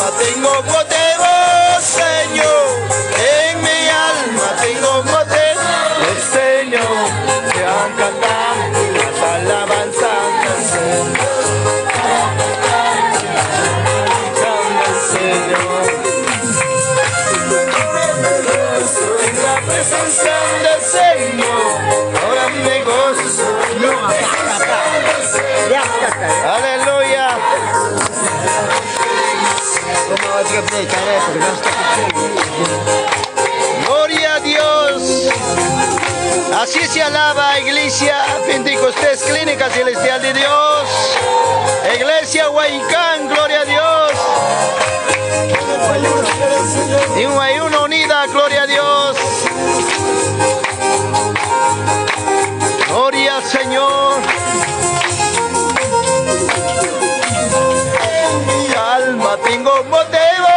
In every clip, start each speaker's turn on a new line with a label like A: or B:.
A: alma tengo motivo, Señor. En mi alma tengo motivo, el Señor. Sean cantar las alabanzas del Señor. En la presencia del Señor, ahora me gozo. Aleluya. Gloria a Dios. Así se alaba, Iglesia Pentecostés Clínica Celestial de Dios. Iglesia Huaycán, gloria a Dios. Y una unida, gloria a Dios. Gloria al Señor. En mi alma tengo motivo,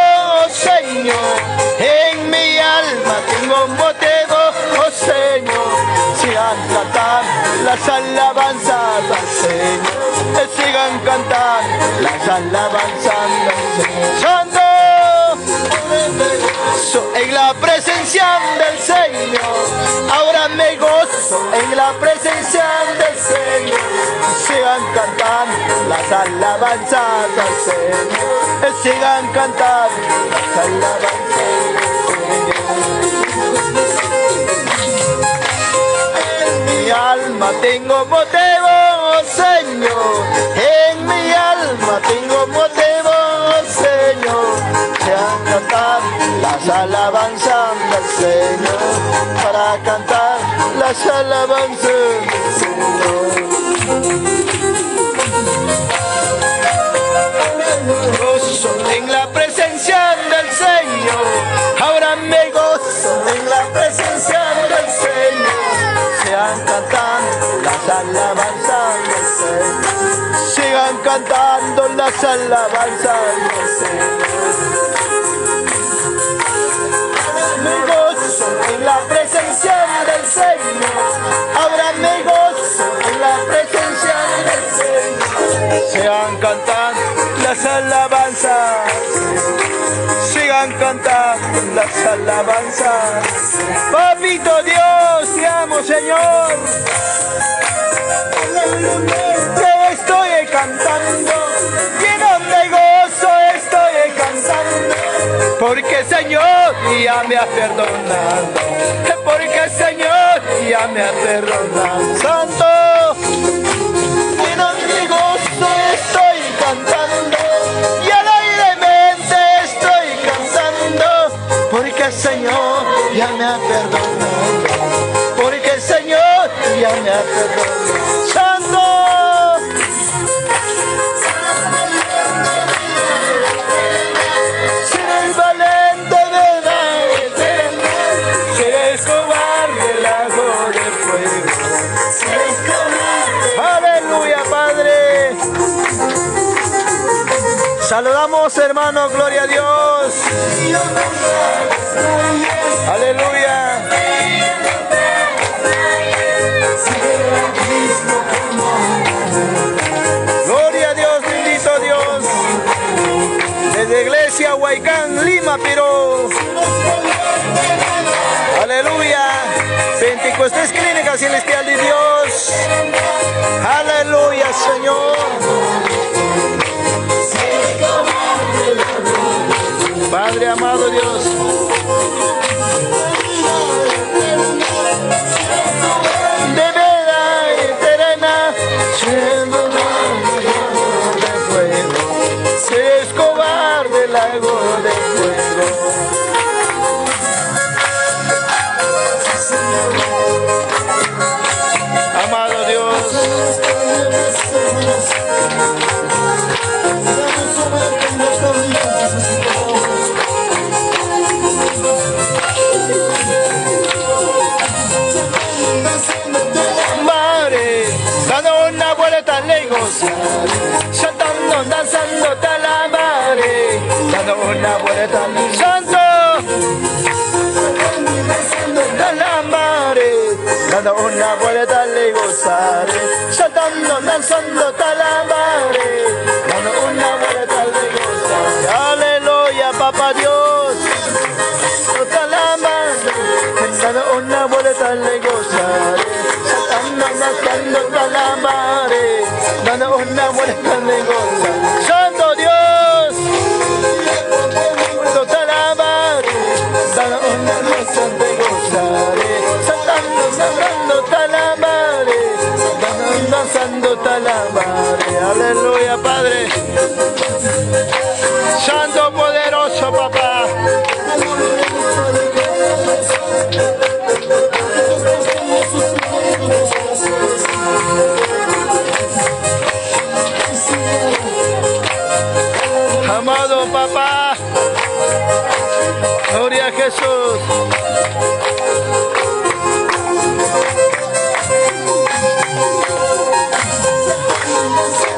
A: Señor. En mi alma tengo motivo, oh Señor. Sigan cantando las alabanzas al Señor. Sigan cantando las alabanzas al Señor. Santo. En la presencia del Señor, ahora me gozo en la presencia del Señor. Sigan cantando las alabanzas al Señor. Sigan cantando las alabanzas del Señor. En mi alma tengo motivo, Señor. En mi alma tengo motivo, Señor. Sean cantar las alabanzas del Señor, para cantar las alabanzas del Señor. Gozo en la presencia del Señor, ahora me gozo en la presencia del Señor. Sean cantando las alabanzas del Señor. Sigan cantando las alabanzas del Señor. Me gozo en la presencia del Señor, ahora me gozo en la presencia del Señor. Sigan cantando las alabanzas, sigan cantando las alabanzas. Papito Dios, te amo, Señor. Te estoy cantando, lleno de gozo estoy cantando. Porque Señor ya me ha perdonado, porque Señor ya me ha perdonado. Santo, lleno de gozo estoy cantando, y alegremente estoy cantando, porque Señor ya me ha perdonado, porque Señor ya me ha perdonado. Santo. Aleluya, Padre. Saludamos, hermano, gloria a Dios. Aleluya. Gloria a Dios, bendito Dios. Desde Iglesia Huaycán, Lima, Perú. Aleluya. Pentecostés Clínica Celestial de Dios. Aleluya, Señor. Padre amado Dios. De vida eterna, siendo de fuego, se escobar del lago de fuego. Amado Dios. Saltando, danzando, te alabaré, dando una vuelta al santo. Te alabaré, dando una vuelta le gozaré. Saltando, danzando, te alabaré, dando una vuelta le gozaré. Aleluya. una vuelta de goza. Santo Dios, te alabaré, danos una vuelta de gozaré. Saltando te alabaré, danzando te alabaré. Aleluya, Padre. Santo poderoso, papá. Amado papá, gloria a Jesús.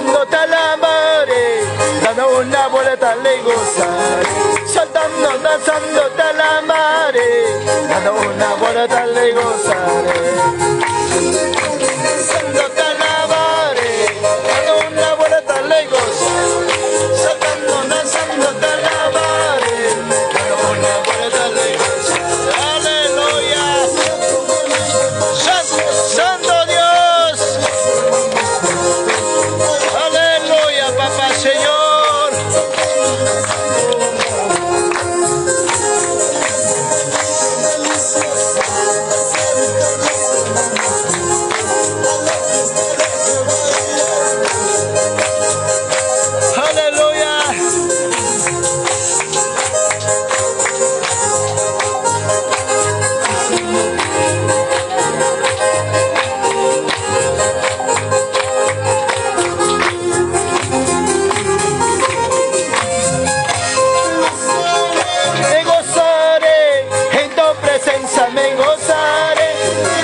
A: No te alabaré, dando una vuelta le gozaré. Saltando, danzando te alabaré, dando una vuelta le gozaré. Saltando te alabaré, dando una vuelta le gozaré. Saltando, danzando te alabaré, dando una vuelta le gozaré. Aleluya. Santo Dios. Aleluya, papá Señor. Aleluya. Me gozaré en tu presencia, me gozaré,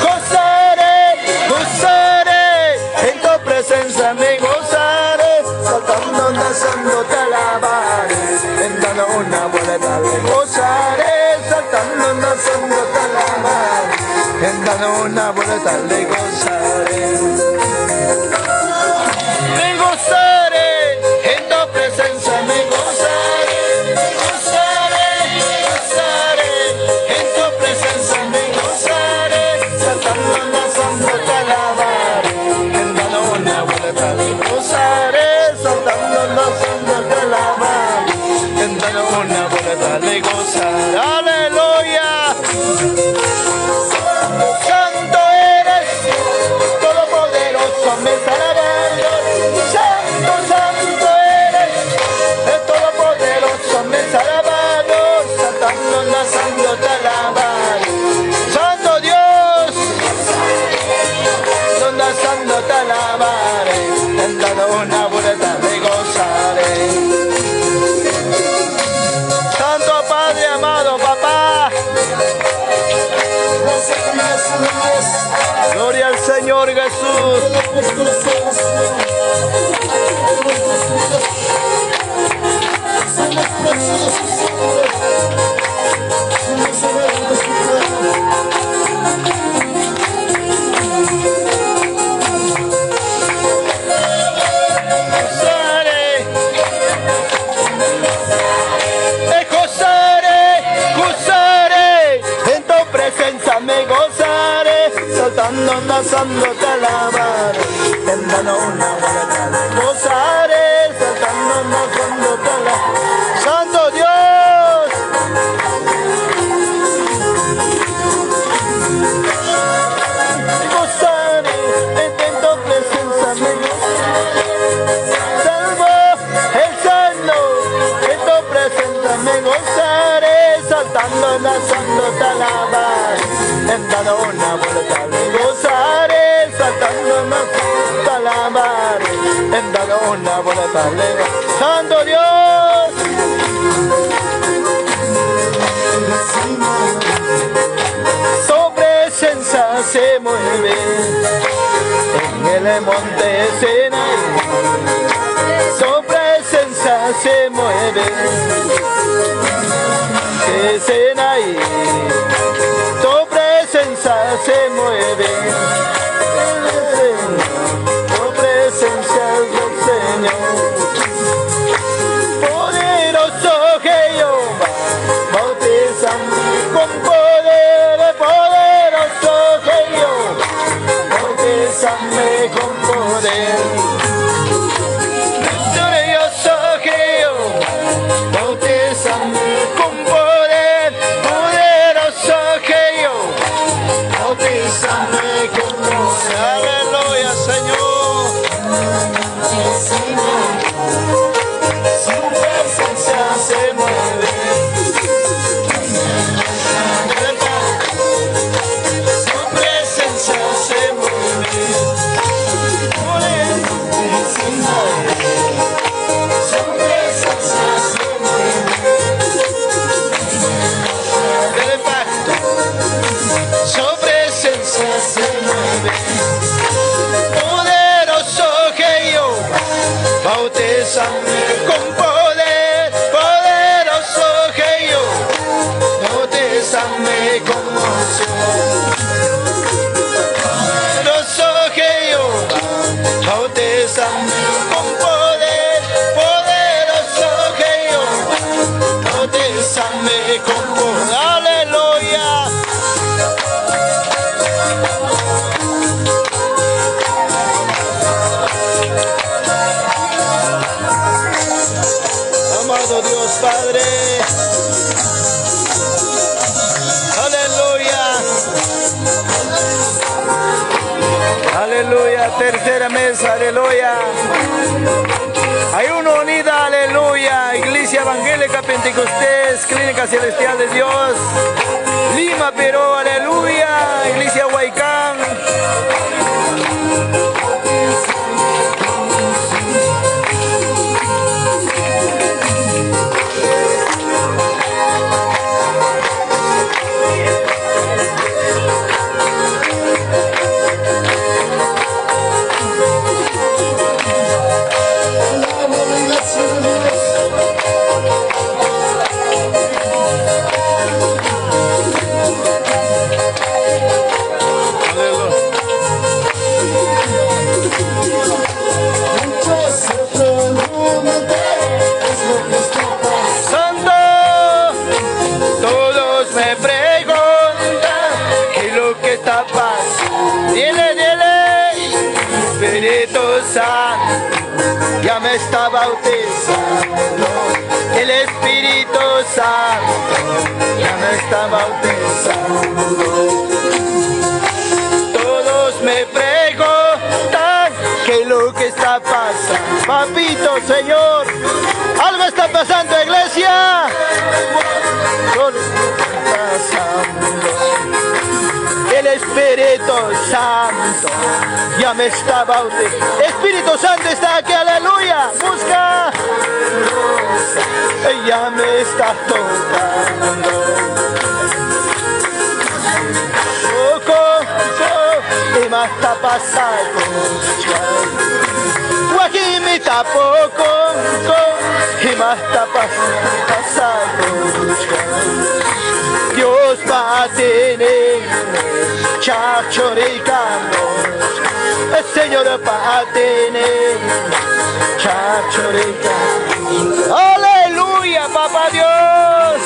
A: gozaré, gozaré en tu presencia, me gozaré, saltando, danzando te alabaré, dando una vuelta le gozaré, saltando, danzando te alabaré, dando una vuelta le gozaré. Me gozaré en tu presencia, me gozaré, gozaré, gozaré en tu presencia, me gozaré, saltando, danzando te alabaré, dando una vuelta le gozaré, saltando, danzando te alabaré, dando una vuelta le gozaré. Aleluya. Santo eres, todopoderoso me está alabando. Santo, santo eres, todopoderoso me está alabando. Saltando, danzando te alabaré. Santo Dios, danzando te alabaré, dando una vuelta le gozaré. Santo Padre amado, papá. Gloria al Señor Jesús. Gozaré en tu presencia, me gozaré, saltando, danzando te alabaré, dando una vuelta le gozaré, saltando, danzando te alabaré. Santo Dios. Gozaré en tu presencia, me gozaré, salvo el seno, en tu presencia me gozaré, saltando, danzando te alabaré, dando una vuelta le gozaré, saltando, danzando te alabaré, dando una vuelta le gozaré. Santo Dios. Su presencia se mueve en el monte Sinaí. Su presencia se mueve en Sinaí. Tu presencia se mueve, tu presencia es el Señor. Poderoso Jehová, bautízame con poder, poderoso Jehová, bautízame con poder. bendito Dios Padre. Aleluya. Aleluya. Tercera mesa, aleluya. Hay una unida, aleluya. Iglesia Evangélica Pentecostés, Clínica Celestial de Dios, Lima, Perú, aleluya. Iglesia Huaycán. Ya me está bautizando el Espíritu Santo, ya me está bautizando. Todos me preguntan qué es lo que está pasando. Papito, Señor, algo está pasando, iglesia. Todo está pasando. El Espíritu Santo ya me está bautizando. Espíritu Santo está aquí, aleluya. Busca. Ya me está tocando. Y me está pasando. Aquí me está poco. Y me está pasando. Dios va a tener chachoricando, el Señor va a tener chachoricando. Aleluya, papá Dios,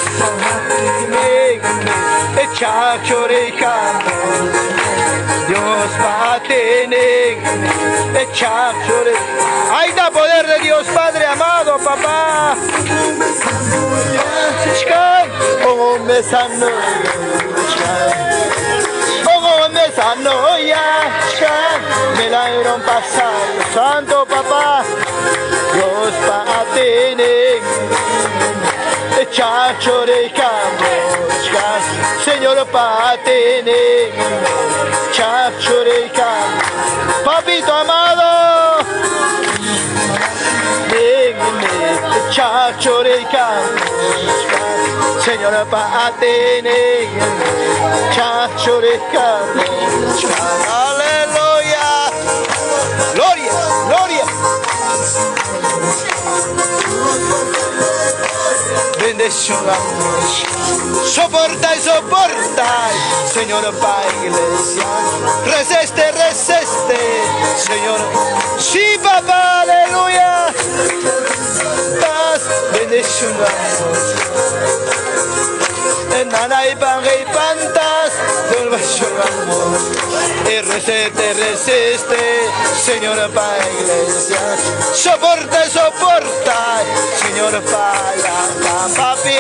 A: chachoricando. Dios va a tener chachoricando. Ahí está poder de Dios Padre amado, papá. Oh, me sanó, me sanó ya, me la dieron pasar, Santo Papá, Dios va a tener chachoricamos, Señor va a tener chachoricamos, papito amado, chachoricamos, Señor va a tener chachoricamos. Aleluya. Gloria, gloria. Bendición. Soporta y soporta, Señor va a iglesia. Resiste, resiste, Señor. Sí, papá, aleluya. Bendición. Nana y pantas, y resiste, resiste, Señor para iglesia. Soporta, soporta, Señor para papi.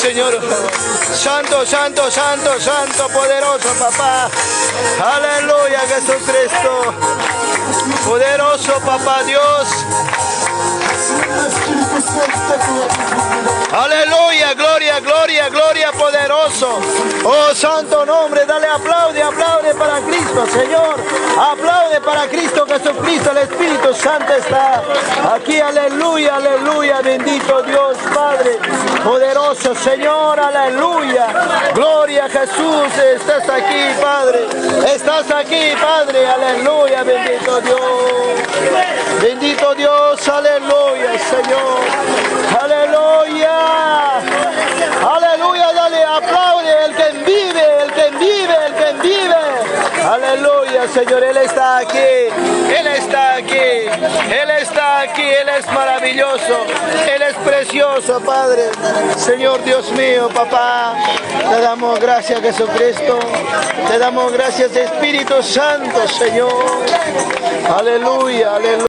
A: Señor, santo, santo, santo, santo, poderoso papá. Aleluya, Jesucristo. Poderoso papá Dios. Aleluya, gloria, gloria, gloria, poderoso. Oh, santo nombre, dale aplaude, aplaude para Cristo, Señor. Aplaude para Cristo Jesucristo, el Espíritu Santo está aquí, aleluya, aleluya, bendito Dios Padre, poderoso Señor, aleluya. Gloria a Jesús, estás aquí, Padre. Estás aquí, Padre, aleluya, bendito Dios. Bendito Dios, aleluya, Señor. Aleluya. Aleluya, dale aplaude el que vive, el que vive, el que vive. Aleluya, Aleluya, Señor, Él está aquí, Él está aquí, Él está aquí, Él es maravilloso, Él es precioso, Padre. Señor Dios mío, papá, te damos gracias, Jesucristo, te damos gracias, Espíritu Santo, Señor. Aleluya, aleluya.